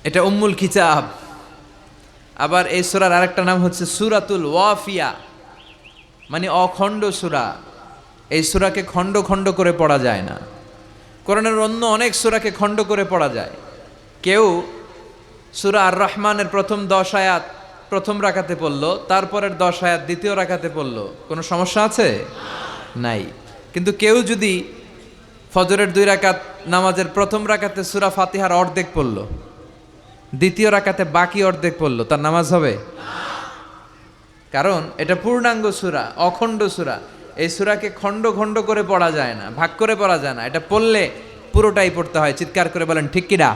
এটা উম্মুল কিতাব। আবার এই সূরার আরেকটা নাম হচ্ছে সূরাতুল ওয়াফিয়া, মানে অখণ্ড সূরা। এই সূরাকে খণ্ড খণ্ড করে পড়া যায় না। কোরআনের অন্য অনেক সূরাকে খণ্ড করে পড়া যায়। কেউ সূরা আর রহমানের প্রথম 10 আয়াত প্রথম রাকাতে পড়ল, তারপরের 10 আয়াত দ্বিতীয় রাকাতে পড়ল, কোনো সমস্যা আছে? নাই। কিন্তু কেউ যদি ফজরের 2 রাকাত নামাজের প্রথম রাকাতে সূরা ফাতিহার অর্ধেক পড়ল, দ্বিতীয় রাকাতে বাকি অর্ধেক পড়ল, তার নামাজ হবে? কারণ এটা পূর্ণাঙ্গ সূরা, অখণ্ড সূরা। এই সূরাকে খণ্ড খণ্ড করে পড়া যায় না, ভাগ করে পড়া যায় না। এটা পড়লে পুরোটাই পড়তে হয়। চিৎকার করে বলেন ঠিক কিনা?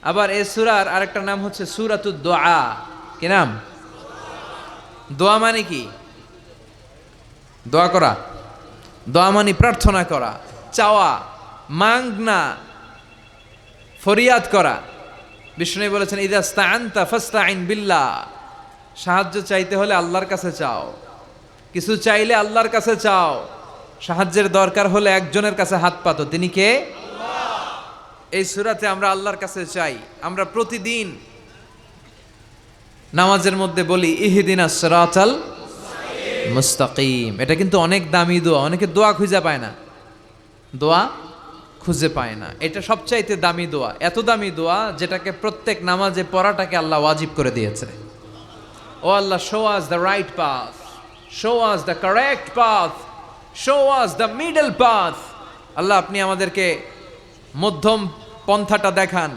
আবার এই সূরার আরেকটা নাম হচ্ছে সূরাতুদ দোয়া। কি নাম? দোয়া মানে কি? দোয়া করা। দোয়া মানে প্রার্থনা করা, চাওয়া, মাংনা, ফরিয়াদ করা। বিষ্ণু বলেছেন ইযা ইসতাআনতা ফাসতাইন বিল্লাহ। সাহায্য চাইতে হলে আল্লাহর কাছে চাও, কিছু চাইলে আল্লাহর কাছে চাও। সাহায্যের দরকার হলে একজনের কাছে হাত পাতো, তিনি কে? আল্লাহ। এই সূরাতে আমরা আল্লাহর কাছে চাই। আমরা প্রতিদিন নামাজের মধ্যে বলি ইহদিনাস সিরাতাল মুস্তাকিম। এটা কিন্তু অনেক দামি দোয়া। অনেকে দোয়া খুঁজে পায় না, দোয়া খুঁজে পায় না। এটা সবচাইতে দামি দোয়া। এত দামি দোয়া যেটাকে প্রত্যেক নামাজে পড়াটাকে আল্লাহ ওয়াজিব করে দিয়েছে। ও আল্লাহ, show us the right path, show us the correct path, show us the middle path. আল্লাহ, আপনি আমাদেরকে মধ্যম পন্থাটা দেখান,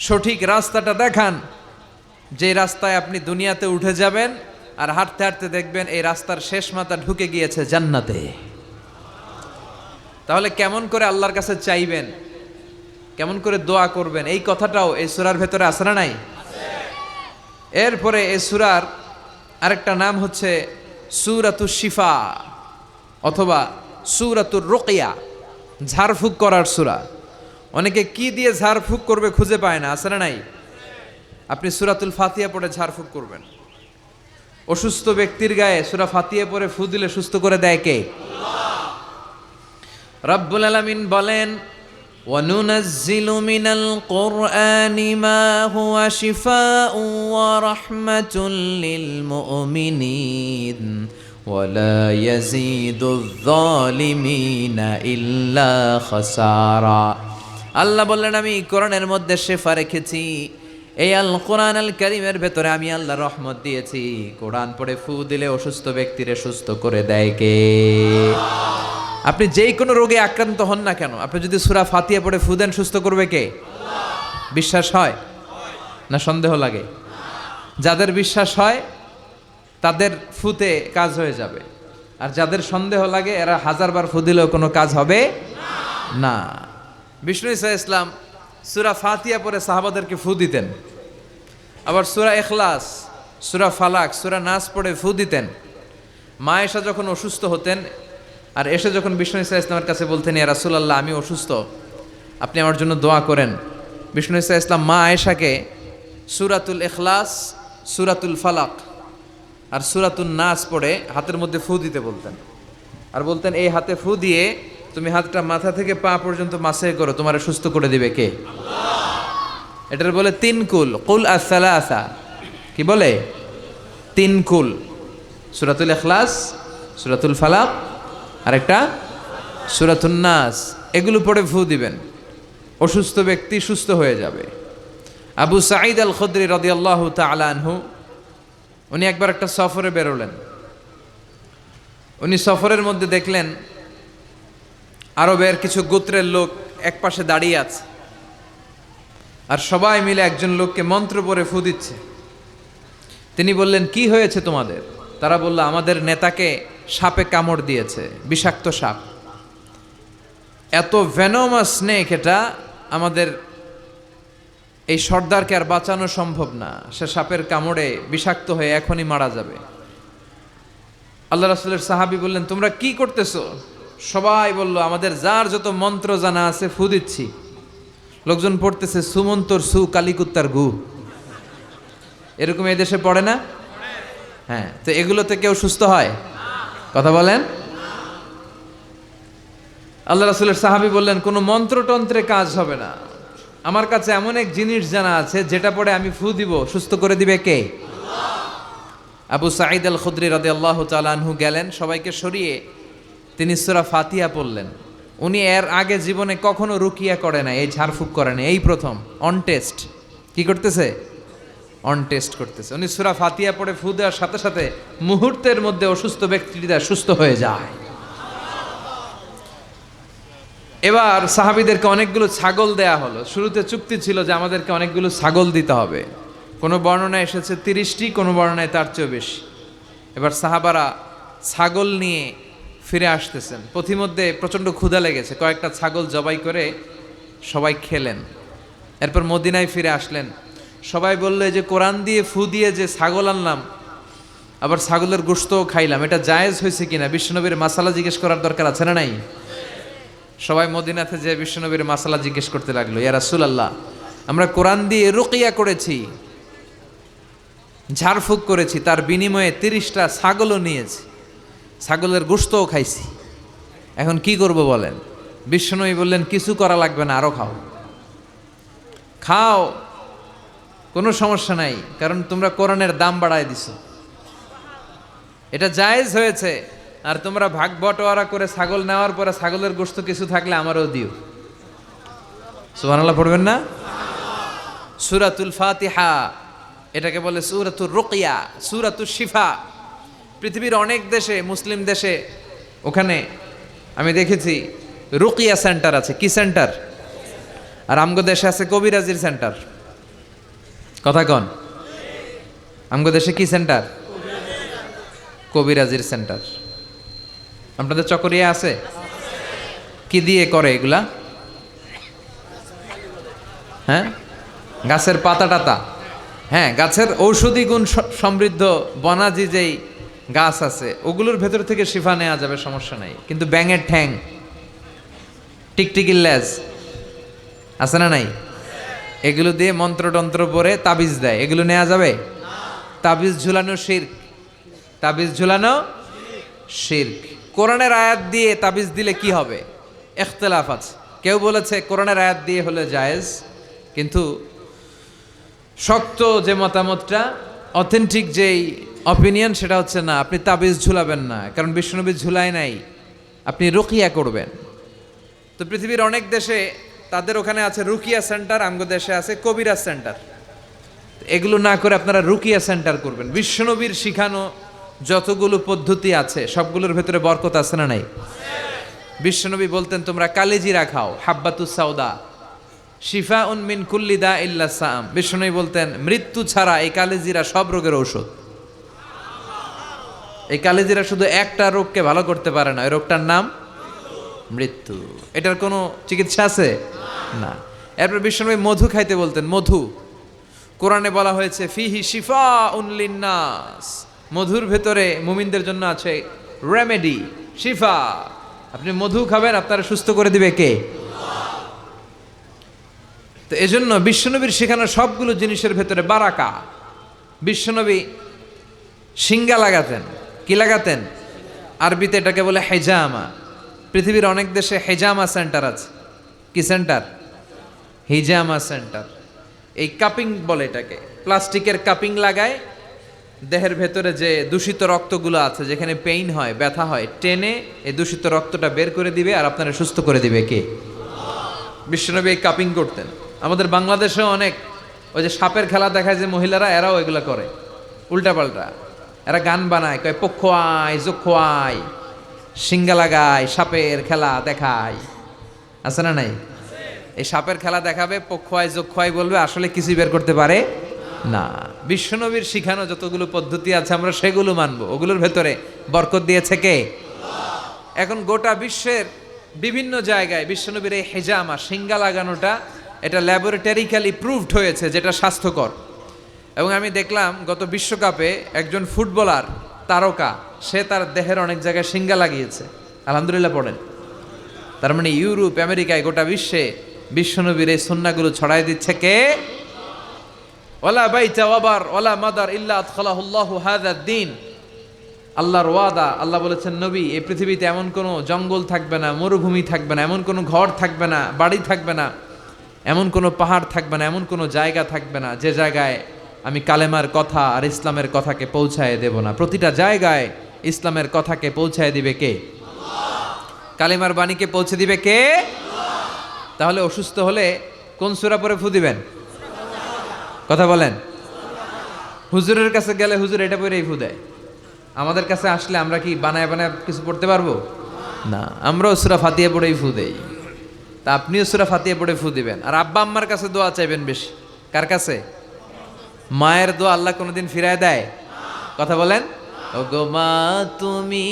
সঠিক রাস্তাটা দেখান, যে রাস্তায় আপনি দুনিয়াতে উঠে যাবেন আর হাঁটতে হাঁটতে দেখবেন এই রাস্তার শেষ মাথা ঢুকে গিয়েছে জান্নাতে। তাহলে কেমন করে আল্লাহর কাছে চাইবেন, কেমন করে দোয়া করবেন, এই কথাটাও এই সূরার ভেতরে আছে না নাই? এরপরে এই সূরার আরেকটা নাম হচ্ছে সূরাতুশ শিফা অথবা সূরাতুর রুকিয়া, ঝাড়ফুঁক করার সূরা। অনেকে কি দিয়ে ঝাড়ফুঁক করবে খুঁজে পায় না, আছে না নাই? আপনি সূরাতুল ফাতিহা পড়ে ঝাড়ফুঁক করবেন। অসুস্থ ব্যক্তির গায়ে সূরা ফাতিহা পড়ে ফু দিলে সুস্থ করে দেয় কে? আল্লাহ। রব্বুল আলামিন বলেন ওয়ানুনাজ্জিলু মিনাল কুরআনি মা হুয়া শিফাউন ওয়া রাহমাতুল লিল মুমিনিন ওয়া লা ইয়াজিদুয যালিমিনা ইল্লা খাসারা। আল্লাহ বললেন আমি কোরআনের মধ্যে শিফা রেখেছি। এই আল কোরআন আল কারীমের ভেতরে আমি আল্লাহ রহমত দিয়েছি। কোরআন পড়ে ফু দিলে অসুস্থ ব্যক্তিরে সুস্থ করে দেয় কে? আপনি যেই কোনো রোগে আক্রান্ত হন না কেন, আপনি যদি সূরা ফাতিহা পড়ে ফু দেন, সুস্থ করবে কে? আল্লাহ। বিশ্বাস হয় না সন্দেহ লাগে? যাদের বিশ্বাস হয় তাদের ফুতে কাজ হয়ে যাবে, আর যাদের সন্দেহ লাগে এরা 1000 বার ফু দিলেও কোনো কাজ হবে না। বিষ্ণু ঈসা ইসলাম সূরা ফাতিহা পড়ে সাহাবাদেরকে ফু দিতেন। আবার সূরা ইখলাস, সূরা ফালাক, সূরা নাস পড়ে ফু দিতেন। মা আয়েশা যখন অসুস্থ হতেন আর এসে যখন বিষ্ণু ঈসা ইসলামের কাছে বলতেন ইয়া রাসূলুল্লাহ আমি অসুস্থ, আপনি আমার জন্য দোয়া করেন, বিষ্ণু ঈসা ইসলাম মা আয়েশাকে সূরাতুল ইখলাস, সূরাতুল ফালাক আর সূরাতুন নাস পড়ে হাতের মধ্যে ফু দিতে বলতেন। আর বলতেন এই হাতে ফু দিয়ে তুমি হাতটা মাথা থেকে পা পর্যন্ত মাসে করো, তোমার সুস্থ করে দিবে কে? আল্লাহ। এটার বলে 3 কুল, কুল আস-সালাসা। কি বলে? 3 কুল। সূরাতুল ইখলাস, সূরাতুল ফালাক আর একটা সূরাতুন নাস। এগুলো পড়ে ফু দিবেন, অসুস্থ ব্যক্তি সুস্থ হয়ে যাবে। আবু সাঈদ আল খুদরি রাদিয়াল্লাহু তাআলা আনহু, উনি একবার একটা সফরে বেরোলেন। উনি সফরের মধ্যে দেখলেন আরবের কিছু গোত্রের লোক এক পাশে দাঁড়িয়ে আছে আর সবাই মিলে একজন লোককে মন্ত্র পড়ে ফু দিচ্ছে। তিনি বললেন কি হয়েছে তোমাদের? তারা বলল আমাদের নেতাকে সাপে কামড় দিয়েছে, বিষাক্ত সাপ, এত ভেনোমাস স্নেক, এটা আমাদের এই সর্দারকে আর বাঁচানো সম্ভব না, সে সাপের কামড়ে বিষাক্ত হয়ে এখনই মারা যাবে। আল্লাহ রাসূলের সাহাবী বললেন তোমরা কি করতেছো? সবাই বলল আমাদের যার যত মন্ত্র জানা আছে ফু দিচ্ছি। লোকজন পড়তেছে সুমন্তর সু কালিকুত্তার গু, এরকম এই দেশে পড়ে না? হ্যাঁ, তো এগুলোতে কেউ সুস্থ হয়? কথা বলেন। আল্লাহ রাসূলের সাহাবী বললেন কোনো মন্ত্রতন্ত্রে কাজ হবে না, আমার কাছে এমন এক জিনিস জানা আছে যেটা পরে আমি ফু দিব, সুস্থ করে দিবে কে? আবু সাঈদ আল খুদরি রাদিয়াল্লাহু তাআলা আনহু গেলেন, সবাইকে সরিয়ে তিনি সূরা ফাতিহা পড়লেন। উনি এর আগে জীবনে কখনো রুকিয়া করে না, এই ঝাড়ফুঁক করে না, এই প্রথম অন টেস্ট। কি করতেছে? অন টেস্ট করতেছে। উনি সূরা ফাতিহা পড়ে ফু দেওয়ার সাথে সাথে মুহূর্তের মধ্যে অসুস্থ ব্যক্তিটা সুস্থ হয়ে যায়। এবার সাহাবীদেরকে অনেকগুলো ছাগল দেয়া হলো। শুরুতে চুক্তি ছিল যে আমাদেরকে অনেকগুলো ছাগল দিতে হবে। কোনো বর্ণনায় এসেছে 30টি, কোনো বর্ণনায় তার চেয়েও বেশি। এবার সাহাবারা ছাগল নিয়ে ফিরে আসতেছেন। পথিমধ্যে প্রচণ্ড ক্ষুধা লেগেছে, কয়েকটা ছাগল জবাই করে সবাই খেলেন। এরপর মদিনায় ফিরে আসলেন। সবাই বললে যে কোরআন দিয়ে ফু দিয়ে যে ছাগল আনলাম, আবার ছাগলের গোশতও খাইলাম, এটা জায়েজ হয়েছে কিনা বিশ্বনবীর মাসালা জিজ্ঞেস করার দরকার আছে না নাই? সবাই মদিনাতে যে বিশ্বনবীর মাসালা জিজ্ঞেস করতে লাগলো, ইয়া রাসূলুল্লাহ, আমরা কোরআন দিয়ে রুকিয়া করেছি, ঝাড়ফুঁক করেছি, তার বিনিময়ে 30টা ছাগলও নিয়েছি, ছাগলের গোশতও খাইছি, এখন কি করব বলেন? বিশ্বনবী বললেন, কিছু করা লাগবে না, আরো খাও, খাও, কোনো সমস্যা নাই, কারণ তোমরা কোরআনের দাম বাড়ায় দিছো, এটা জায়েজ হয়েছে। আর তোমরা ভাগ বটোয়ারা করে ছাগল নেওয়ার পরে ছাগলের গোশত কিছু থাকলে আমারও দিও। সুবহানাল্লাহ পড়বেন না? সূরাতুল ফাতিহা এটাকে বলে সূরাতুর রুকিয়া, সূরাতুশ শিফা। পৃথিবীর অনেক দেশে, মুসলিম দেশে, ওখানে আমি দেখেছি রুকিয়া সেন্টার আছে। কি সেন্টার? আর আমগো দেশে আছে কবিরাজির সেন্টার। কথা কন, আমগো দেশে কি সেন্টার? কবিরাজির সেন্টার। আপনাদের চকরিয়া আছে? কি দিয়ে করে এগুলা? হ্যাঁ, গাছের পাতা টাতা, হ্যাঁ, গাছের ঔষধি গুণ সমৃদ্ধ বনাজি যেই গাছ আছে ওগুলোর ভেতর থেকে শিফা নেওয়া যাবে, সমস্যা নাই। কিন্তু ব্যাঙের ঠ্যাং, টিকটিকির লেজ আছে না নাই? এগুলো দিয়ে মন্ত্রতন্ত্র পরে তাবিজ দেয়, এগুলো নেওয়া যাবে? তাবিজ ঝুলানো শিরক, তাবিজ ঝুলানো শিরক। কোরআনের আয়াত দিয়ে তাবিজ দিলে কি হবে? ইখতিলাফ আছে। কেউ বলেছে কোরআনের আয়াত দিয়ে হলে জায়েজ, কিন্তু শক্ত যে মতামতটা, অথেন্টিক যেই অপিনিয়ন, সেটা হচ্ছে না, আপনি তাবিজ ঝুলাবেন না, কারণ বিশ্বনবী ঝুলায় নাই, আপনি রুকিয়া করবেন। তো পৃথিবীর অনেক দেশে তাদের ওখানে আছে রুকিয়া সেন্টার, আমগো দেশে আছে কবিরাজ সেন্টার। এগুলো না করে আপনারা রুকিয়া সেন্টার করবেন। বিশ্বনবীর শিখানো যতগুলো পদ্ধতি আছে সবগুলোর ভেতরে বরকত আছে না নাই? বিশ্বনবী বলতেন তোমরা কালিজিরা খাও, হাব্বাতুস সাউদা শিফাউন মিন কুল্লি দা ইল্লা সাম। বিশ্বনবী বলতেন মৃত্যু ছাড়া এই কালিজিরা সব রোগের ঔষধ। এই কালিজিরা শুধু একটা রোগকে ভালো করতে পারে না, এই রোগটার নাম মৃত্যু। এটার কোনো চিকিৎসা আছে না। এরপর বিশ্বনবী মধু খাইতে বলতেন। মধু কোরআনে বলা হয়েছে ফিহি শিফাউন লিন্নাস, মধুর ভেতরে মুমিনদের জন্য আছে রেমেডি, শিফা। আপনি মধু খাবেন, আপনারা সুস্থ করে দিবে কে? তো এজন্য বিশ্বনবীর শেখানো সবগুলো জিনিসের ভেতরে বারাকা। বিশ্বনবী সিঙ্গা লাগাতেন। কি লাগাতেন? আরবিতে এটাকে বলে হেজামা। পৃথিবীর অনেক দেশে হেজামা সেন্টার আছে। কি সেন্টার? হিজামা সেন্টার। এই কাপিং বলে এটাকে, প্লাস্টিকের কাপিং লাগায় দেহের ভেতরে যে দূষিত রক্তগুলো আছে, যেখানে পেইন হয়, ব্যথা হয়, টেনে এই দূষিত রক্তটা বের করে দিবে আর আপনারা সুস্থ করে দিবে কে? বিশ্বনবী এই কাপিং করতেন। আমাদের বাংলাদেশেও অনেক ওই যে সাপের খেলা দেখায় যে মহিলারা, এরাও এগুলো করে উল্টাপাল্টা। এরা গান বানায়, কয় পক্ষ আয় যক্ষ আয়, সিঙ্গা লাগায়, সাপের খেলা দেখায়, আছে না নাই? এই সাপের খেলা দেখাবে, পক্ষ আয় যক্ষ আয় বলবে, আসলে কিছুই বের করতে পারে না। বিশ্বনবীর শিখানো যতগুলো পদ্ধতি আছে আমরা সেগুলো মানবো, ওগুলোর ভেতরে বরকত দিয়েছে কে? এখন গোটা বিশ্বের বিভিন্ন জায়গায় বিশ্বনবীর এই হেজামা, সিঙ্গা লাগানোটা, এটা ল্যাবরেটরিক্যালি প্রুভড হয়েছে যেটা স্বাস্থ্যকর। এবং আমি দেখলাম গত বিশ্বকাপে একজন ফুটবলার তারকা, সে তার দেহের অনেক জায়গায় সিঙ্গা লাগিয়েছে। আলহামদুলিল্লাহ পড়েন। তার মানে ইউরোপ, আমেরিকায়, গোটা বিশ্বে বিশ্বনবীর এই সুন্নাহগুলো ছড়াই দিচ্ছে কে? ওয়ালা বাইতা ওয়াবার ওয়ালা মাদার ইল্লা আদখালাহুল্লাহু হাযাদ দ্বীন। আল্লাহর ওয়াদা, আল্লাহ বলেছেন নবী, এই পৃথিবীতে এমন কোনো জঙ্গল থাকবে না, মরুভূমি থাকবে না, এমন কোনো ঘর থাকবে না, বাড়ি থাকবে না এমন কোনো পাহাড় থাকবে না, এমন কোনো জায়গা থাকবে না যে জায়গায় আমি কালেমার কথা আর ইসলামের কথাকে পৌঁছায় দেব না। প্রতিটা জায়গায় ইসলামের কথাকে পৌঁছায় দিবে কে? কালেমার বাণীকে পৌঁছে দিবে কে? তাহলে অসুস্থ হলে কোন সূরা পড়ে ফু দিবেন? কথা বলেন। হুজুরের কাছে গেলে হুজুর এটা পড়েই ফু দেয়। আমাদের কাছে আসলে আমরা কি বানায় বানায় কিছু পড়তে পারবো না? আমরাও সূরা ফাতিহা পড়েই ফু দেই। তা আপনিও সূরা ফাতিহা পড়ে ফু দিবেন। আর আব্বা আম্মার কাছে দোয়া চাইবেন বেশি। কার কাছে? মায়ের দোয়া আল্লাহ কোনোদিন ফিরায় দেয়? কথা বলেন। ওগো মা তুমি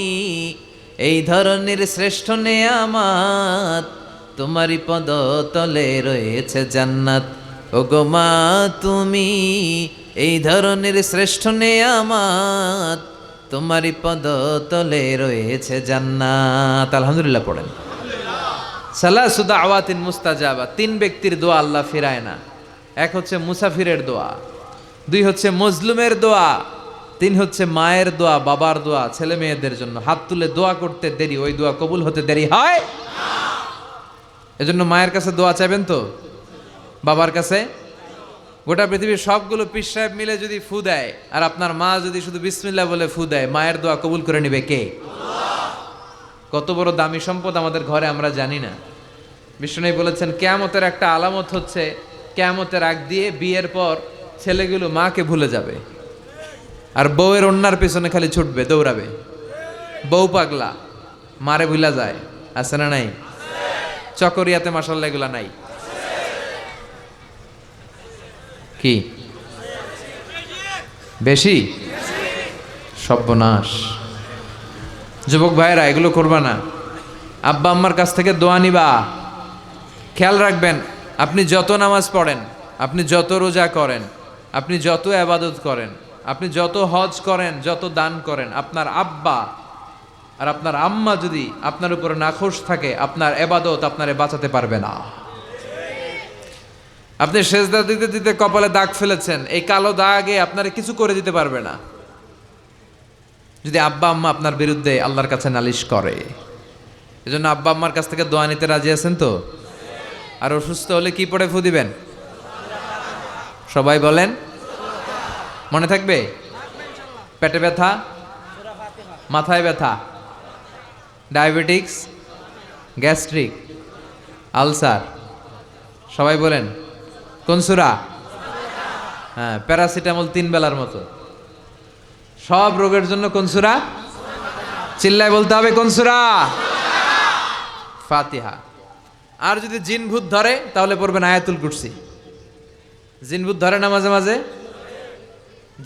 এই ধরনের শ্রেষ্ঠ নেয়ামত, তোমারই পদতলে রয়েছে জান্নাত। ওগো মা তুমি এই ধরনের শ্রেষ্ঠ নেয়ামত, তোমারই পদতলে রয়েছে জান্নাত। আলহামদুলিল্লাহ পড়েন। সালাসু দাওয়াতিন মুস্তাজাবা, 3 ব্যক্তির দোয়া আল্লাহ ফিরায় না। এক হচ্ছে মুসাফিরের দোয়া, 2 হচ্ছে মজলুমের দোয়া, 3 হচ্ছে মায়ের দোয়া, বাবার দোয়া, ছেলে মেয়েদের জন্য হাত তুলে দোয়া করতে দেরি, ওই দোয়া কবুল হতে দেরি হয় না। এজন্য মায়ের কাছে দোয়া চাইবেন তো? বাবার কাছে? গোটা পৃথিবীর সবগুলো পীর সাহেব মিলে যদি ফু দেয় আর আপনার মা যদি শুধু বিসমিল্লাহ বলে ফু দেয়, মায়ের দোয়া কবুল করে নেবে কে? কত বড় দামি সম্পদ আমাদের ঘরে আমরা জানি না। বিষ্ণু বলেছেন কিয়ামতের একটা আলামত হচ্ছে কিয়ামতের আগ দিয়ে বিয়ের পর ছেলেগুলো মাকে ভুলে যাবে আর বউয়ের অন্যার পেছনে খালি ছুটবে, দৌড়াবে। বউ পাগলা, মারে ভুলা যায়। আছে না নাই? চকরিয়াতে মাশাআল্লাহ এগুলা নাই কি? বেশি? সর্বনাশ। যুবক ভাইয়েরা এগুলো করবা না। আব্বা আম্মার কাছ থেকে দোয়া নিবা। খেয়াল রাখবেন, আপনি যত নামাজ পড়েন, আপনি যত রোজা করেন, আপনি যত ইবাদত করেন, আপনি যত হজ করেন, যত দান করেন, আপনার আব্বা আর আপনার আম্মা যদি আপনার উপরে নাখোশ থাকে, আপনার ইবাদত আপনারে বাঁচাতে পারবে না। আপনি সেজদা দিতে দিতে কপালে দাগ ফেলেছেন, এই কালো দাগে আপনারে কিছু করে দিতে পারবে না যদি আব্বা আম্মা আপনার বিরুদ্ধে আল্লাহর কাছে নালিশ করে। এজন্য আব্বা আম্মার কাছ থেকে দোয়া নিতে রাজি আছেন তো? আর অসুস্থ হলে কি পড়ে ফু দিবেন? সবাই বলেন, মনে থাকবে? পেটে ব্যথা, মাথায় ব্যথা, ডায়াবেটিক্স, গ্যাস্ট্রিক, আলসার, সবাই বলেন কোন সূরা? হ্যাঁ, প্যারাসিটামল 3 বেলার মতো। সব রোগের জন্য কোন সূরা? চিল্লায় বলতে হবে কোন সূরা? ফাতিহা। আর যদি জিন ভূত ধরে তাহলে পড়বেন আয়াতুল কুরসি। জিন ভূত ধরে না মাঝে মাঝে?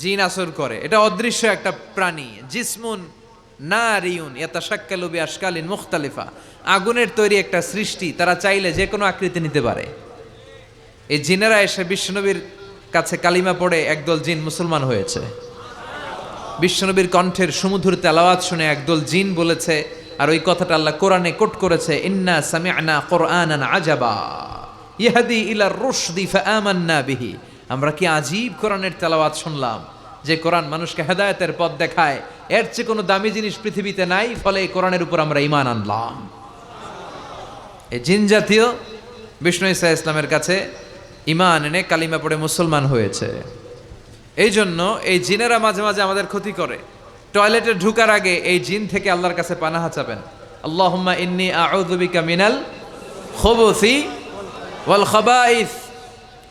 জিন আসর করে, এটা অদৃশ্য একটা প্রাণী। জিসমুন নারিয়ুন ইয়াতাশাক্কালু বিআশকালিন মুখতালিফা, আগুনের তৈরি একটা সৃষ্টি, তারা চাইলে যে কোনো আকৃতি নিতে পারে। এই জিনেরা এসে বিশ্বনবীর কাছে কালিমা পড়ে একদল জিন মুসলমান হয়েছে। বিশ্বনবীর কণ্ঠের সুমধুর তেলাওয়াত শুনে একদল জিন বলেছে, আর ওই কথাটা আল্লাহ কোরআনে কোট করেছে, ইন্না সামি'না কুরআনান আজাবা ইয়াহদি ইলার রুশদি ফাআমান্না বিহি। আমরা কি আজীব কোরআনের তেলাওয়াত শুনলাম, যে কোরআন মানুষকে হেদায়েতের পথ দেখায়। এর চেয়ে কোনো দামি জিনিস পৃথিবীতে নাই, ফলে এই কোরআনের উপর আমরা ঈমান আনলাম। এই জিন জাতীয় বিষ্ণু ঈসা ইসলামের কাছে ঈমান এনে কালিমা পড়ে মুসলমান হয়েছে। এই জন্য এই জিনেরা মাঝে মাঝে আমাদের ক্ষতি করে। টয়লেটে ঢুকার আগে এই জিন থেকে আল্লাহর কাছে পানাহা চাবেন। আল্লাহুম্মা ইন্নী আউযু বিকা মিনাল খুবুসি ওয়াল খাবাইস।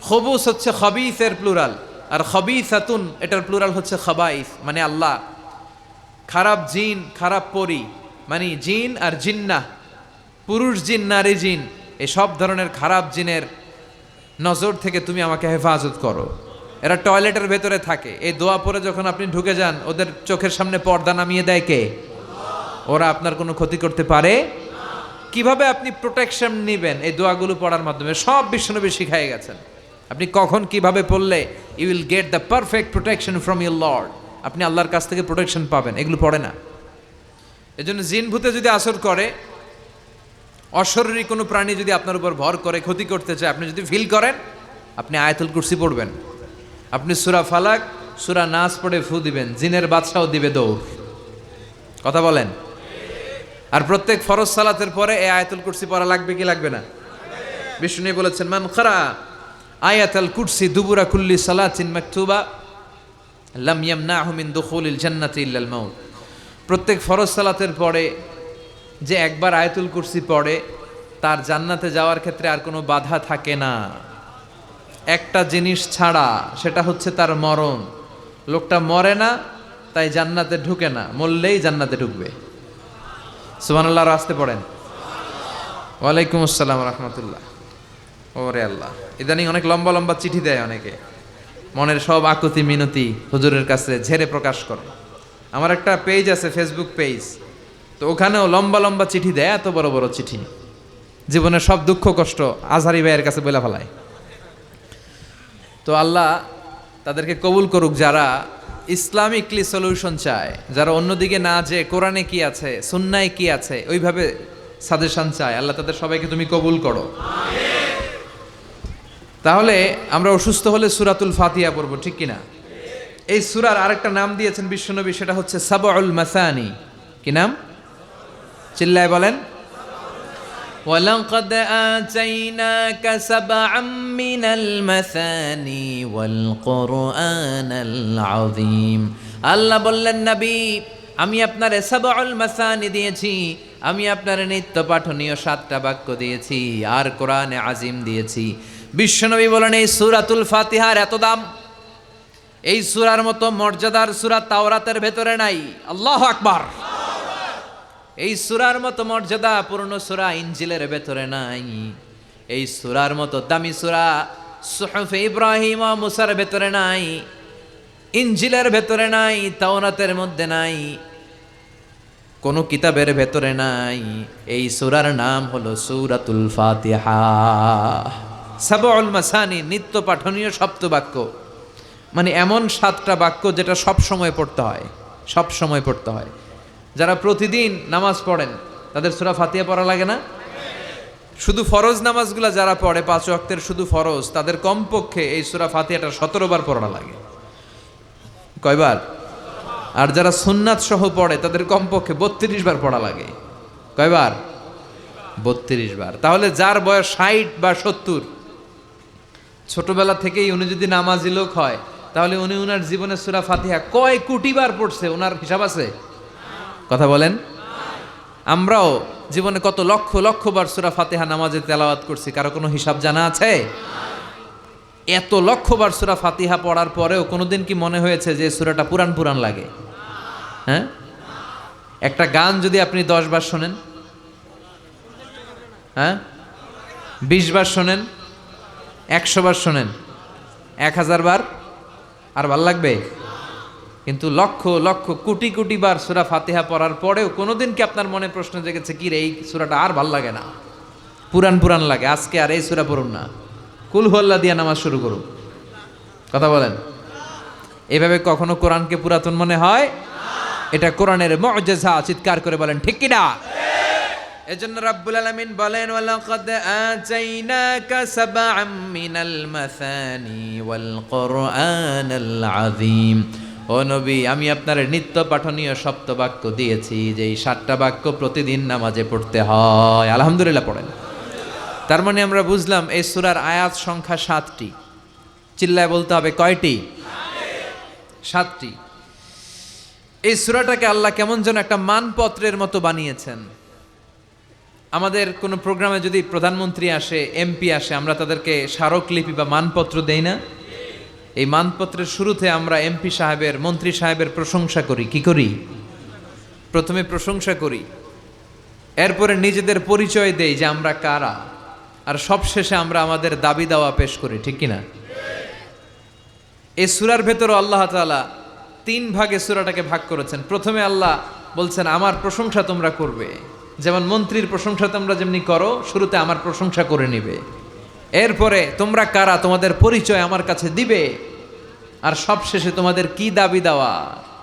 খুবুস হচ্ছে খাবিসের প্লুরাল, আর খাবিসাতুন এটার প্লুরাল হচ্ছে খাবাইস। মানে আল্লাহ, খারাপ জিন, খারাপ পরি, মানে জিন আর জিন্নাহ, পুরুষ জিন, নারী জিন, এই সব ধরনের খারাপ জিনের নজর থেকে তুমি আমাকে হেফাজত করো। এরা টয়লেটের ভেতরে থাকে। এই দোয়া পরে যখন আপনি ঢুকে যান, ওদের চোখের সামনে পর্দা নামিয়ে দেয় কে? ওরা আপনার কোনো ক্ষতি করতে পারে? কিভাবে আপনি প্রোটেকশন নেবেন এই দোয়াগুলো পড়ার মাধ্যমে? সব বিশ্বনবী শিখাই গেছেন। আপনি কখন কিভাবে পড়লে you will get the perfect protection from your lord, আপনি আল্লাহর কাছ থেকে প্রোটেকশন পাবেন, এগুলো পড়ে না। এজন্য জিন ভূতে যদি আসর করে, অশরীরী কোনো প্রাণী যদি আপনার উপর ভর করে ক্ষতি করতে চায়, আপনি যদি ফিল করেন, আপনি আয়াতুল কুরসি পড়বেন, আপনি সূরা ফালাক, সূরা নাস পড়ে ফু দিবেন, জিনের বাদশাও দিবে দৌড়। কথা বলেন। আর প্রত্যেক ফরজ সালাতের পরে এই আয়াতুল কুরসি পড়া লাগবে কি লাগবে না? বিষ্ণু বলেছেন, মান কারা আয়াতাল কুরসি দুবুরা কুল্লি সালাতিন মাকতুবা লাম ইয়ামনাহু মিন দুখুলিল জান্নাতি ইল্লাল মাউত। প্রত্যেক ফরজ সালাতের পরে যে একবার আয়াতুল কুরসি পড়ে তার জান্নাতে যাওয়ার ক্ষেত্রে আর কোনো বাধা থাকে না, একটা জিনিস ছাড়া, সেটা হচ্ছে তার মরণ। লোকটা মরে না তাই জান্নাতে ঢুকে না, মরলেই জান্নাতে ঢুকবে। সুবহানাল্লাহ, আসতে পড়েন। ওয়ালাইকুম আসসালাম রাহমাতুল্লাহ। ওরে আল্লাহ, ইদানিং অনেক লম্বা লম্বা চিঠি দেয় অনেকে, মনের সব আকুতি মিনতি হুজুরের কাছে ঝেড়ে প্রকাশ করে। আমার একটা পেজ আছে, ফেসবুক পেজ, তো ওখানেও লম্বা লম্বা চিঠি দেয়, এত বড় বড় চিঠি, জীবনের সব দুঃখ কষ্ট আজহারি ভাইয়ের কাছে বলে ফেলায়। তো আল্লাহ তাদেরকে কবুল করুক, যারা ইসলামিকলি সলিউশন চায়, যারা অন্যদিকে না যে কোরআনে কি আছে সুন্নায় কি আছে ওইভাবে সাজেশন চায়, আল্লাহ তাদের সবাইকে তুমি কবুল করো। তাহলে আমরা অসুস্থ হলে সূরাতুল ফাতিহা পড়বো, ঠিক কিনা? এই সূরার আরেকটা নাম দিয়েছেন বিশ্বনবী, সেটা হচ্ছে সাবউল মাসানি। কি নাম? চিল্লায় বলেন। ওয়ালাকাদ আতাইনাকা সাবআম মিনাল মাসানি ওয়াল কুরআনাল আযীম। আল্লাহ বললেন, নবী আমি আপনারে সাবউল মাসানি দিয়েছি, আমি আপনারে নিত্য পাঠনীয় 7টা বাক্য দিয়েছি, আর কোরআনে আজিম দিয়েছি। বিশ্বনবী বলেন, এই সূরাতুল ফাতিহার এত দাম, এই সূরার মতো মর্যাদার সূরা তাওরাতের ভেতরে নাই। আল্লাহু আকবার। এই সূরার মতো মর্যাদা পূর্ণ সূরা ইনজিলের ভেতরে নাই। এই সূরার মতো দামি সূরা সুহুফে ইব্রাহিম ও মুসার ভেতরে নাই, ইনজিলের ভেতরে নাই, তাওরাতের মধ্যে নাই, কোন কিতাবের ভেতরে নাই। এই সূরার নাম হলো সূরাতুল ফাতিহা। সাবউল মাসানি, নিত্য পাঠনীয় সপ্তবাক্য, মানে এমন 7টা বাক্য যেটা সব সময় পড়তে হয়, সব সময় পড়তে হয়। যারা প্রতিদিন নামাজ পড়েন তাদের সূরা ফাতিহা পড়া লাগে না? শুধু ফরজ নামাজগুলো যারা পড়ে 5 ওয়াক্তের শুধু ফরজ, তাদের কমপক্ষে এই সূরা ফাতিহাটা 17 বার পড়া লাগে। কয়বার? আর যারা সুন্নাত সহ পড়ে তাদের কমপক্ষে 32 বার পড়া লাগে। কয়বার? 32 বার। তাহলে যার বয়স 60 বা 70, ছোটবেলা থেকেই উনি যদি নামাজি লোক হয়, তাহলে উনি উনার জীবনে সূরা ফাতিহা কয় কোটি বার পড়ছে, ওনার হিসাব আছে? কথা বলেন। আমরাও জীবনে কত লক্ষ লক্ষ বার সূরা ফাতিহা নামাজে তেলাওয়াত করছি, কারো কোনো হিসাব জানা আছে? এত লক্ষ বার সূরা ফাতিহা পড়ার পরেও কোনোদিন কি মনে হয়েছে যে সূরাটা পুরান পুরান লাগে? হ্যাঁ, একটা গান যদি আপনি 10 বার শোনেন, হ্যাঁ 20 বার শোনেন, 100 বার শোনেন, 1000 বার, আর ভাল লাগবে? কিন্তু লক্ষ লক্ষ কোটি কোটি বার সূরা ফাতিহা পড়ার পরেও কোনোদিন কি আপনার মনে প্রশ্ন জেগেছে, কি রে এই সূরাটা আর ভাল লাগে না, পুরান পুরান লাগে, আজকে আর এই সূরা পড়ুন না, কুল হুয়াল্লাহ দিয়ে নামাজ শুরু করুন? কথা বলেন। এভাবে কখনো কোরআনকে পুরাতন মনে হয়? এটা কোরআনের মুআজিজা, চিৎকার করে বলেন ঠিক কি না? এজন্য রাব্বুল আলামিন বলেন, ওয়ালাকাদ আতাইনাকা সাবআম মিনাল মাসানি ওয়াল কুরআনাল আযীম। ও নবী, আমি আপনার নিত্য পাঠনীয় সপ্তবাক্য দিয়েছি, যে এই 7টা বাক্য প্রতিদিন নামাজে পড়তে হয়। আলহামদুলিল্লাহ পড়েন। তার মানে আমরা বুঝলাম এই সূরার আয়াত সংখ্যা 7টি। চিল্লায় বলতে হবে কয়টি? 7টি। এই সূরাটাকে আল্লাহ কেমন যেন একটা মানপত্রের মতো বানিয়েছেন। আমাদের কোনো প্রোগ্রামে যদি প্রধানমন্ত্রী আসে, এমপি আসে, আমরা তাদেরকে স্মারকলিপি বা মানপত্র দেই না? এই মানপত্রের শুরুতে আমরা এমপি সাহেবের, মন্ত্রী সাহেবের প্রশংসা করি। কি করি? প্রথমে প্রশংসা করি, এরপরে নিজেদের পরিচয় দেই যে আমরা কারা, আর সবশেষে আমরা আমাদের দাবি দাওয়া পেশ করি। ঠিক কিনা? এই সূরার ভেতরে আল্লাহ তাআলা 3 ভাগে সূরাটাকে ভাগ করেছেন। প্রথমে আল্লাহ বলছেন আমার প্রশংসা তোমরা করবে, যেমন মন্ত্রীর প্রশংসা তোমরা যেমনি করো, শুরুতে আমার প্রশংসা করে নিবে। এরপরে তোমরা কারা, তোমাদের পরিচয় আমার কাছে দিবে, আর সবশেষে তোমাদের কি দাবি দেওয়া,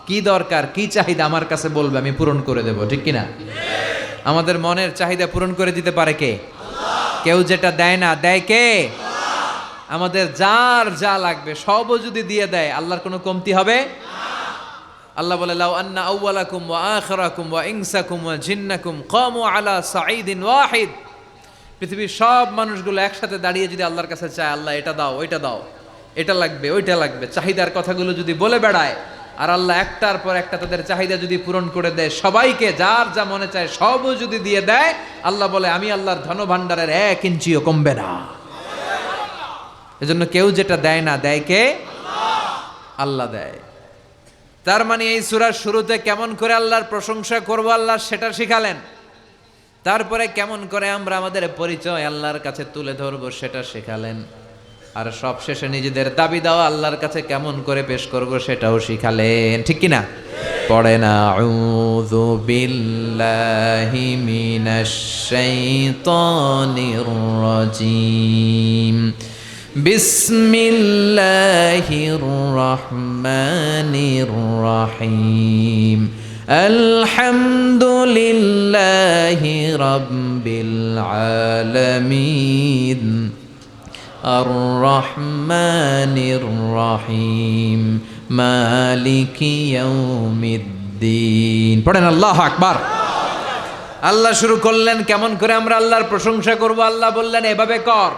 কি দরকার, কি চাহিদা আমার কাছে বলবে, আমি পূরণ করে দেব। ঠিক কিনা? আমাদের মনের চাহিদা পূরণ করে দিতে পারে কে? কেউ যেটা দেয় না, দেয় কে? আমাদের যার যা লাগবে সবও যদি দিয়ে দেয়, আল্লাহর কোনো কমতি হবে? আল্লাহ বলে, লাউ আন্না আউওয়ালাকুম ওয়া আখিরাকুম ওয়া ইনসাকুম ওয়া জিন্নাকুম কামু আলা সাঈদিন ওয়াহিদ পৃথিবীর সব মানুষগুলো একসাথে দাঁড়িয়ে যদি আল্লাহর কাছে চায়, আল্লাহ এটা দাও, ওইটা দাও, এটা লাগবে, ওইটা লাগবে, চাহিদার কথাগুলো যদি বলে বেড়ায়, আর আল্লাহ একটার পর একটা তাদের চাহিদা যদি পূরণ করে দেয়, সবাইকে যার যা মনে চায় সবও যদি দিয়ে দেয়, আল্লাহ বলে আমি আল্লাহর ধন ভাণ্ডারের 1 ইঞ্চিও কমবে না। এজন্য কেউ যেটা দেয় না, দেয় কে? আল্লাহ দেয়। তার মানে এই সূরার শুরুতে কেমন করে আল্লাহর প্রশংসা করব আল্লাহ সেটা শিখালেন, তারপরে কেমন করে আমরা আমাদের পরিচয় আল্লাহর কাছে তুলে ধরবো সেটা শেখালেন, আর সব শেষে নিজেদের দাবি দাওয়া আল্লাহর কাছে কেমন করে পেশ করব সেটাও শিখালেন। ঠিক কি না? পড়েন আউযু বিল্লাহি মিনাশ শাইতানির রাজিম, বিসমিল্লাহির রহমানির রহিম, আলহামদুলিল্লাহি রাব্বিল আলামিন, আর রহমানির রহিম, মালিকি ইয়াউমিদ্দিন। পড়েন আল্লাহু আকবার। আল্লাহ শুরু করলেন কেমন করে আমরা আল্লাহর প্রশংসা করব। আল্লাহ বললেন এভাবে কর,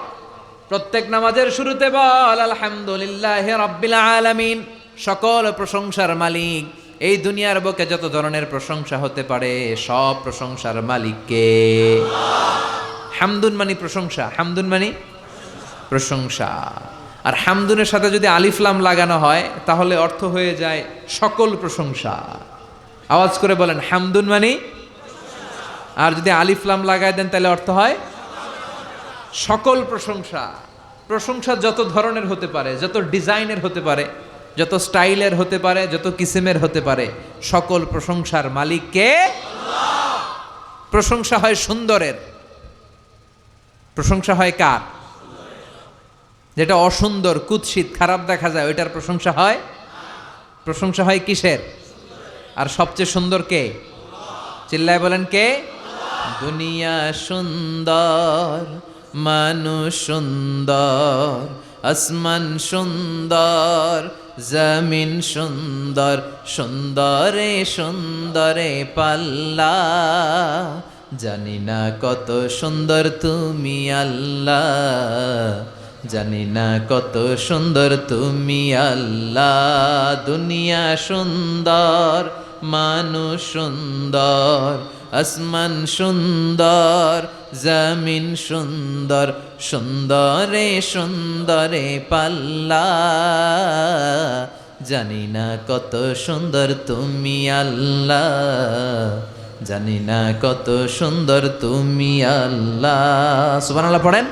প্রত্যেক নামাজের শুরুতে বল আলহামদুলিল্লাহি রাব্বিল আলামিন, সকল প্রশংসার মালিক, এই দুনিয়ার বুকে যত ধরনের প্রশংসা হতে পারে সব প্রশংসার মালিক কে? হামদুন মানে প্রশংসা, হামদুন মানে প্রশংসা। আর হামদুনের সাথে যদি আলিফ লাম লাগানো হয় তাহলে অর্থ হয়ে যায় সকল প্রশংসা। আওয়াজ করে বলেন হামদুন মানে, আর যদি আলিফ লাম লাগায় দেন তাহলে অর্থ হয় সকল প্রশংসা। প্রশংসা যত ধরনের হতে পারে, যত ডিজাইনের হতে পারে, যত স্টাইলের হতে পারে, যত কিসিমের হতে পারে, সকল প্রশংসার মালিক কে? আল্লাহ। প্রশংসা হয় সুন্দরের, প্রশংসা হয় কার? যেটা অসুন্দর, কুৎসিত, খারাপ দেখা যায় ওইটার প্রশংসা হয়? প্রশংসা হয় কিসের? আর সবচেয়ে সুন্দর কে? চিল্লায় বলেন কে? দুনিয়া সুন্দর, মানুষ সুন্দর, আসমান সুন্দর, জমিন সুন্দর, সুন্দরে সুন্দরে পাল্লা, জানি না কত সুন্দর তুমি আল্লাহ, জানি না কত সুন্দর তুমি আল্লাহ। দুনিয়া সুন্দর, মানুষ সুন্দর, আসমান সুন্দর, জমিন সুন্দর, সুন্দরে সুন্দরে পাল্লা, জানি না কত সুন্দর তুমি আল্লাহ, জানি না কত সুন্দর তুমি আল্লাহ। সুবহানাল্লাহ পড়েন।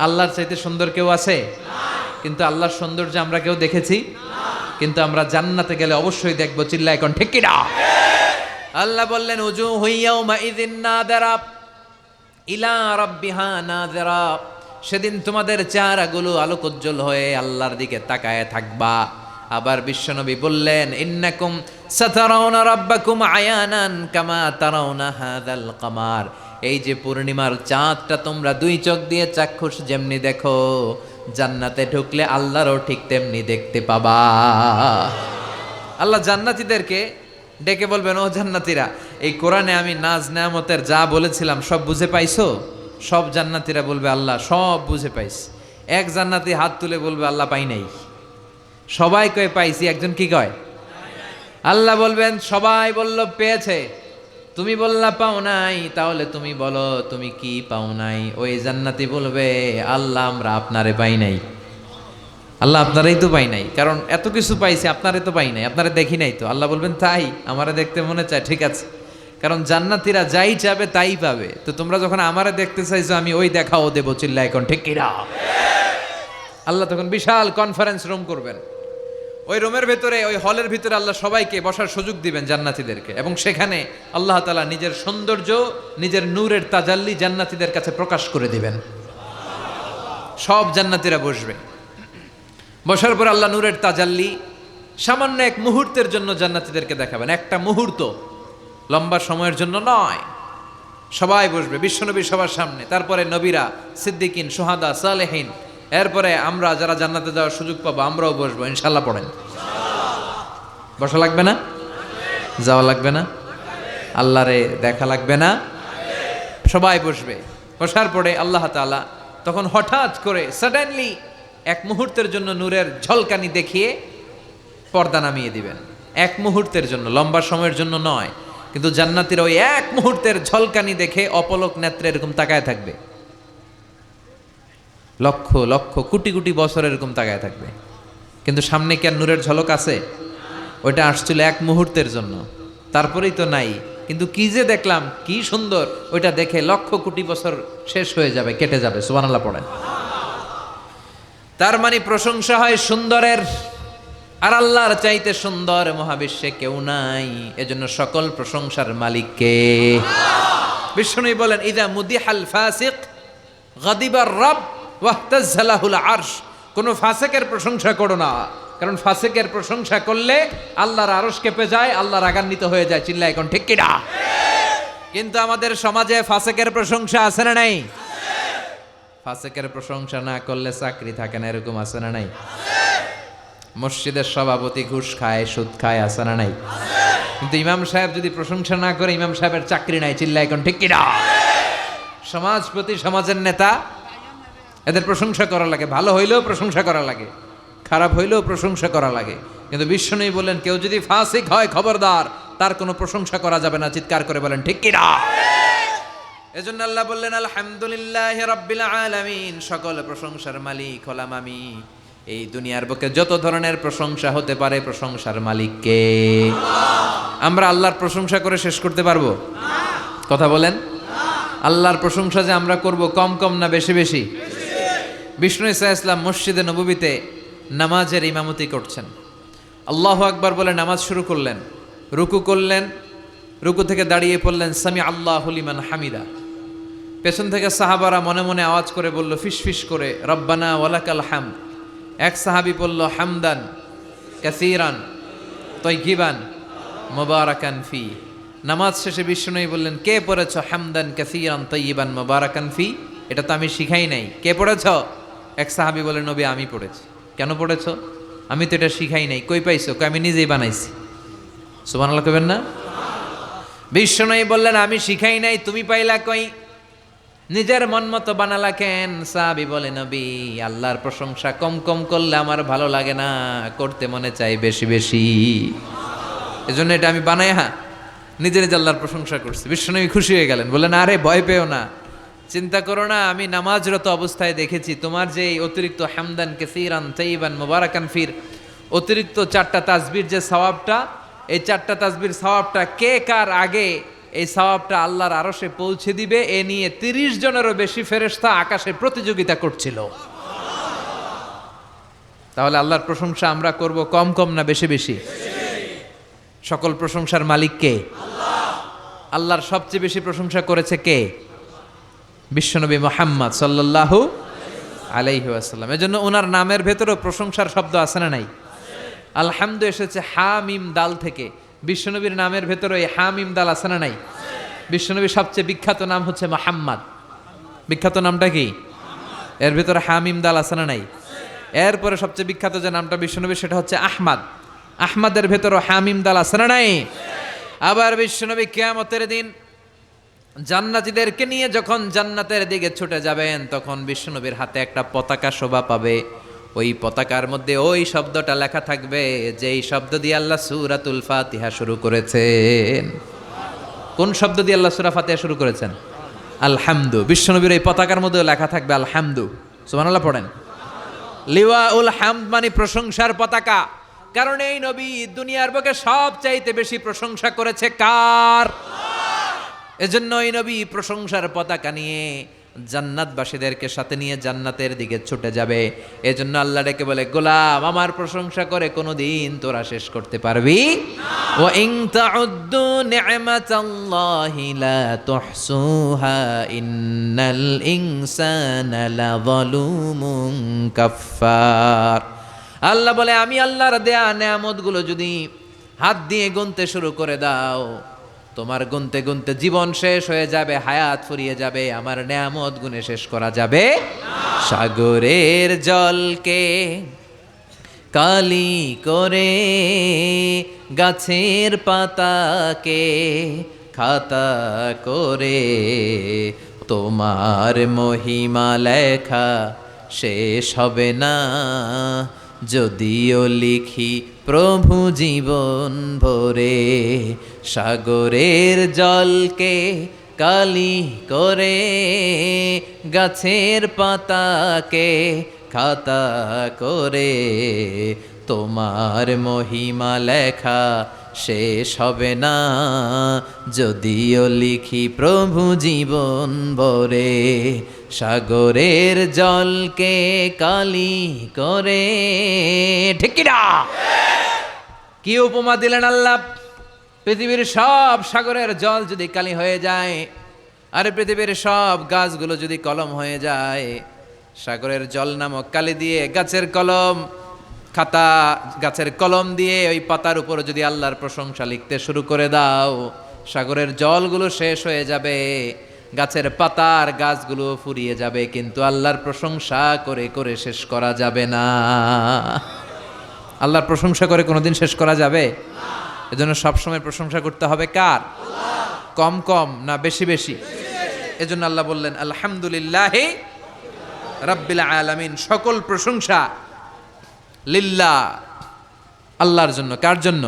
আল্লাহর চাইতে সুন্দর কেউ আছে? কিন্তু আল্লাহর সৌন্দর্য আমরা কেউ দেখেছি? কিন্তু আমরা জান্নাতে গেলে অবশ্যই দেখবো। চিল্লা এখন ঠিক কিনা? আল্লাহ বললেন উজুহু ইয়াউমা ইযিন নাযিরা ইলা রাব্বিহা নাযিরা, সেদিন তোমাদের চেহারাগুলো আলোকোজ্জ্বল হয়ে আল্লাহর দিকে তাকায় থাকবা। আবার বিশ্বনবী বললেন ইন্নাকুম সাতারাউনা রাব্বাকুম আয়ানান কামা তারাউনা হাযাল কামার, এই যে পূর্ণিমার চাঁদটা তোমরা দুই চোখ দিয়ে চাক্ষুষ যেমনি দেখো, জান্নাতে ঢুকলে আল্লাহরও ঠিক তেমনি দেখতে পাবা। আল্লাহ জান্নাতীদেরকে ডেকে বলবেন ও জান্নাতীরা, এই কোরআনে আমি নাজ নেয়ামতের যা বলেছিলাম সব বুঝে পাইছো? সব জান্নাতীরা বলবে আল্লাহ সব বুঝে পাইছি। এক জান্নাতি হাত তুলে বলবে আল্লাহ পাই নাই। সবাই কয় পাইছি, একজন কি কয়? আল্লাহ বলবেন সবাই বলল পেয়েছে, তুমি বললা পাও নাই, তাহলে তুমি বলো তুমি কি পাও নাই। ওই জান্নাতি বলবে আল্লাহ আমরা আপনারে পাই নাই। আল্লাহ আপনারাই তো পাই নাই, কারণ এত কিছু পাইছি আপনারে তো পাই নাই, আপনারে দেখি নাই তো। আল্লাহ বলবেন তাই, আমারে দেখতে মনে চায়, ঠিক আছে, কারণ জান্নাতীরা যাই চাবে তাই পাবে। তো তোমরা যখন আমারে দেখতে চাইছো আমি ওই দেখাও দেবো। চিল্লা এখন ঠিক কিনা? আল্লাহ তখন বিশাল কনফারেন্স রুম করবেন। ওই রুমের ভেতরে, ওই হলের ভিতরে আল্লাহ সবাইকে বসার সুযোগ দিবেন জান্নাতীদেরকে, এবং সেখানে আল্লাহ তাআলা নিজের সৌন্দর্য, নিজের নূরের তাজাল্লি জান্নাতীদের কাছে প্রকাশ করে দিবেন। সব জান্নাতীরা বসবে, বসার পর আল্লাহ নূরের তাজাল্লি সামান্য এক মুহূর্তের জন্য জান্নাতীদেরকে দেখাবেন। একটা মুহূর্ত, লম্বা সময়ের জন্য নয়। সবাই বসবে বিশ্বনবী সবার সামনে, তারপরে নবীরা, সিদ্দিকিন, শুহাদা, সালেহিন, এরপরে আমরা যারা জান্নাতে যাওয়ার সুযোগ পাবো আমরাও বসবো ইনশাল্লাহ। পড়েন বসা লাগবে না? যাওয়া লাগবে না? আল্লাহরে দেখা লাগবে না? সবাই বসবে। বসার পরে আল্লাহ তাআলা তখন হঠাৎ করে সাডেনলি এক মুহূর্তের জন্য নূরের ঝলকানি দেখিয়ে পর্দা নামিয়ে দিবেন। এক মুহূর্তের জন্য, লম্বা সময়ের জন্য নয়, কিন্তু জান্নাতীরা ওই এক মুহূর্তের ঝলকানি দেখে অপলক নেত্রে এরকম তাকায় থাকবে, লক্ষ লক্ষ কোটি কোটি বছর এরকম তাকায় থাকবে। কিন্তু সামনে কি আর নূরের ঝলক আছে? ওইটা আসছিল এক মুহূর্তের জন্য, তারপরেই তো নাই। কিন্তু কি যে দেখলাম, কি সুন্দর! ওইটা দেখে লক্ষ কোটি বছর শেষ হয়ে যাবে, কেটে যাবে। সুবহানাল্লাহ পড়েন। তার মানে প্রশংসা হয় সুন্দরের, আর আল্লাহর চাইতে সুন্দর মহাবিশ্বে কেউ নাই। এজন্য সকল প্রশংসার মালিক কে? বিষ্ণু বলেন, ইদা মুদিহাল ফাসিক গাদিবার রব ওয়াহতাজ্জালাহুল আরশ। কোন ফাসিকের প্রশংসা করো না, কারণ ফাসিকের প্রশংসা করলে আল্লাহর আরশ কেঁপে যায়, আল্লাহ রাগান্বিত হয়ে যায়। চিল্লায় এখন ঠিক কিনা? কিন্তু আমাদের সমাজে ফাসিকের প্রশংসা আছে না নাই? ফাসিকের প্রশংসা না করলে চাকরি থাকে না, এরকম আছে না নাই? মসজিদের সভাপতি ঘুষ খায়, সুদ খায়, আছে না নাই? কিন্তু ইমাম সাহেব যদি প্রশংসা না করে, ইমাম সাহেবের চাকরি নাই। চিল্লায় এখন ঠিক কিনা? সমাজপতি, সমাজের নেতা, এদের প্রশংসা করা লাগে। ভালো হইলেও প্রশংসা করা লাগে, খারাপ হইলেও প্রশংসা করা লাগে। কিন্তু বিশ্বনবী বললেন, কেউ যদি ফাসিক হয় খবরদার, তার কোনো প্রশংসা করা যাবে না। চিৎকার করে বলেন ঠিক কিনা? এজন্য আল্লাহ বললেন, আলহামদুলিল্লাহি রাব্বিল আলামিন, সকল প্রশংসার মালিক হলাম আমি। এই দুনিয়ার বুকে যত ধরনের প্রশংসা হতে পারে, প্রশংসার মালিক কে? আমরা আল্লাহর প্রশংসা করে শেষ করতে পারবো? কথা বলেন। আল্লাহর প্রশংসা যে আমরা করব, কম কম না বেশি বেশি? বিষ্ণু ঈসা ইসলাম মসজিদে নববীতে নামাজের ইমামতি করছেন। আল্লাহু আকবার বলে নামাজ শুরু করলেন, রুকু করলেন, রুকু থেকে দাঁড়িয়ে পড়লেন সামি আল্লাহু লিমান হামিদা। পেছন থেকে সাহাবারা মনে মনে আওয়াজ করে বলল, ফিসফিস করে, রব্বানা ওয়ালাকাল হামদ। এক সাহাবী বলল, হামদান কাসীরান তাইয়িবান মুবারাকান ফি। নামাজ শেষে বিষ্ণু বললেন, কে পড়েছ হামদান কাসীরান তাইয়িবান মুবারাকান ফি? এটা তো আমি শিখাই নাই, কে পড়েছ? এক সাহাবী বলে, নবী আমি পড়েছি। কেন পড়েছ? আমি তো এটা শিখাই নাই। কই পাইছো? কই আমি নিজেই বানাইছি। সুবহানাল্লাহ কইবেন না? বিষ্ণু বললেন, আমি শিখাই নাই, তুমি পাইলা কই? নিজের মন মতো বানালা কেন? সাহাবী বলে, নবী আল্লাহর প্রশংসা কম কম করলে আমার ভালো লাগে না, করতে মনে চাই বেশি বেশি। এজন্য এটা আমি বানাই নিজে নিজে আল্লাহর প্রশংসা করছি। বিশ্বনবী খুশি হয়ে গেলেন, বললেন, আরে ভয় পেও না, চিন্তা করো না, আমি নামাজরত অবস্থায় দেখেছি তোমার যে অতিরিক্ত হামদান কাসীরান তাইয়িবান মুবারাকান ফির অতিরিক্ত 4টা তাসবির যে সওয়াবটা, এই 4টা তাসবির সওয়াবটা কে কার আগে এই সওয়াবটা আল্লাহর আরশে পৌঁছে দিবে, এ নিয়ে 30 জনেরও বেশি ফেরেশতা আকাশে প্রতিযোগিতা করছিল। তাহলে আল্লাহর প্রশংসা আমরা করব কম কম না বেশি বেশি? সকল প্রশংসার মালিক কে? আল্লাহ। আল্লাহর সবচেয়ে বেশি প্রশংসা করেছে কে? বিশ্বনবী মুহাম্মদ সাল্লাল্লাহু আলাইহি ওয়াসাল্লাম। এজন্য ওনার নামের ভেতরেও প্রশংসার শব্দ আছে না নাই? আলহামদু এসেছে হা মিম দাল থেকে। বিশ্বনবীর নামের ভেতরে এই হা মিম দাল আছে না নাই? বিশ্বনবীর সবচেয়ে বিখ্যাত নাম হচ্ছে মুহাম্মদ। বিখ্যাত নামটা কি? এর ভেতরে হা মিম দাল আছে না নাই? এরপরে সবচেয়ে বিখ্যাত যে নামটা বিশ্বনবীর, সেটা হচ্ছে আহমদ। আহমদের ভেতরে হা মিম দাল আছে না নাই? আবার বিশ্বনবী কিয়ামতের দিন জান্নাতীদেরকে নিয়ে যখন জান্নাতের দিকে ছুটে যাবেন, তখন বিশ্বনবীর হাতে একটা পতাকা শোভা পাবে। ওই পতাকার মধ্যে ওই শব্দটা লেখা থাকবে যেই শব্দ দিয়ে আল্লাহ সূরাতুল ফাতিহা শুরু করেছেন। কোন শব্দ দিয়ে আল্লাহ সূরা ফাতিহা শুরু করেছেন? আলহামদু। বিশ্বনবীর এই পতাকার মধ্যে লেখা থাকবে আলহামদু। সুবহানাল্লাহ পড়েন। লিওয়াউল হামদ মানে প্রশংসার পতাকা। কারণ এই নবী দুনিয়ার বুকে সবচাইতে বেশি প্রশংসা করেছে কার? এজন্য এই নবী প্রশংসার পতাকা নিয়ে জান্নাতবাসীদেরকে সাথে নিয়ে জান্নাতের দিকে ছুটে যাবে। এজন্য আল্লাহ ডেকে বলে, গোলাম আমার প্রশংসা করে কোনোদিন তোরা শেষ করতে পারবি না। ওয়া ইন তাউদ্দু নি'মাতাল্লাহি লা তুহসুহা ইন্নাল ইনসানা লাযালুমুন কাফফার। আল্লাহ বলে, আমি আল্লাহর দেয়া নেয়ামতগুলো যদি হাত দিয়ে গুনতে শুরু করে দাও, তোমার গুনতে গুনতে জীবন শেষ হয়ে যাবে, হায়াত ফুরিয়ে যাবে, আমার নেয়ামত গুনে শেষ করা যাবে না। সাগরের জলকে কালি করে, গাছের পাতাকে খাতা করে, তোমার মহিমা লেখা শেষ হবে না, যদিও লিখি প্রভু জীবন ভরে। সাগরের জলকে কালি করে, গাছের পাতাকে খাতা করে, তোমার মহিমা লেখা শেষ হবে না, যদিও লিখি প্রভু জীবন ভরে। সাগরের জলকে কালি করে। ঠিক কি না? কি উপমা দিলেন আল্লাহ! পৃথিবীর সব সাগরের জল যদি কালি হয়ে যায়, আর পৃথিবীর সব গাছগুলো যদি কলম হয়ে যায়, সাগরের জল নামক কালি দিয়ে গাছের কলম, খাতা গাছের কলম দিয়ে ওই পাতার উপর যদি আল্লাহর প্রশংসা লিখতে শুরু করে দাও, সাগরের জলগুলো শেষ হয়ে যাবে, গাছের পাতার গাছগুলো ফুরিয়ে যাবে, কিন্তু আল্লাহর প্রশংসা করে করে শেষ করা যাবে না। আল্লাহর প্রশংসা করে কোনোদিন শেষ করা যাবে? এজন্য সবসময় প্রশংসা করতে হবে কার? কম কম না বেশি বেশি? এজন্য আল্লাহ বললেন আলহামদুলিল্লাহি রাব্বিল আলামিন, সকল প্রশংসা লিল্লাহ, আল্লাহর জন্য। কার জন্য?